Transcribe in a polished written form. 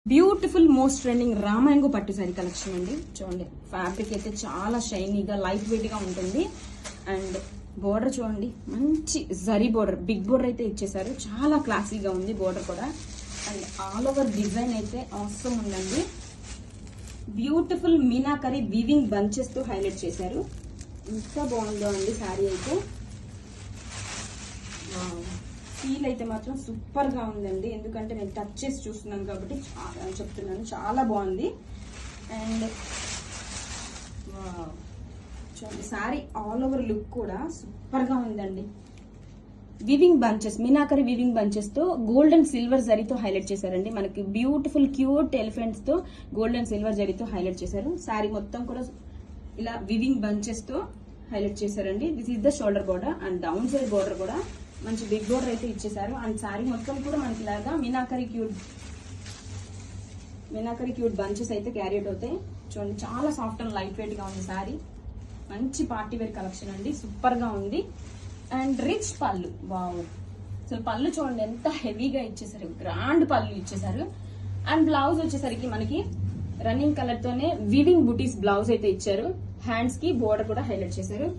Beautiful most trending రామాయంగో పట్టు sari collection అండి. చూడండి, ఫ్యాబ్రిక్ అయితే చాలా షైనీగా లైట్ వెయిట్ గా ఉంటుంది. అండ్ బోర్డర్ చూడండి, మంచి జరీ బోర్డర్, బిగ్ బోర్డర్ అయితే ఇచ్చేసారు. చాలా క్లాసీగా ఉంది బోర్డర్ కూడా. అండ్ ఆల్ ఓవర్ డిజైన్ అయితే అవసరం ఉందండి. బ్యూటిఫుల్ మీనాకరీ వీవింగ్ బంచెస్ తో హైలైట్ చేశారు. ఎంత బాగుందో అండి శారీ అయితే. ఫీల్ అయితే మాత్రం సూపర్ గా ఉందండి. ఎందుకంటే నేను టచ్ చేసి చూస్తున్నాను కాబట్టి చెప్తున్నాను, చాలా బాగుంది. అండ్ చూడండి, శారీ ఆల్ ఓవర్ లుక్ కూడా సూపర్ గా ఉందండి. Weaving bunches, meenakari weaving bunches తో గోల్డ్ అండ్ సిల్వర్ జరీతో హైలైట్ చేశారండి. మనకి బ్యూటిఫుల్ క్యూట్ ఎలిఫెంట్స్ తో గోల్డ్ అండ్ సిల్వర్ జరీతో హైలైట్ చేశారు. శారీ మొత్తం కూడా ఇలా వివింగ్ బంచెస్ తో హైలైట్ చేశారండి. This is the shoulder border and down side border కూడా మంచి బిగ్ బోర్డర్ అయితే ఇచ్చేసారు. అండ్ శారీ మొత్తం కూడా మనకి ఇలాగా మీనాకరి క్యూట్ బంచెస్ అయితే క్యారీడ్ అవుతాయి. చూడండి, చాలా సాఫ్ట్ అండ్ లైట్ వెయిట్ గా ఉంది శారీ. మంచి పార్టీ వేర్ కలెక్షన్ అండి, సూపర్ గా ఉంది. అండ్ రిచ్ పళ్ళు, వావ్, అసలు పళ్ళు చూడండి ఎంత హెవీగా ఇచ్చేసారు, గ్రాండ్ పళ్ళు ఇచ్చేసారు. అండ్ బ్లౌజ్ వచ్చేసరికి మనకి రన్నింగ్ కలర్ తోనే వీవింగ్ బుటీస్ బ్లౌజ్ అయితే ఇచ్చారు. హ్యాండ్స్ కి బోర్డర్ కూడా హైలైట్ చేశారు.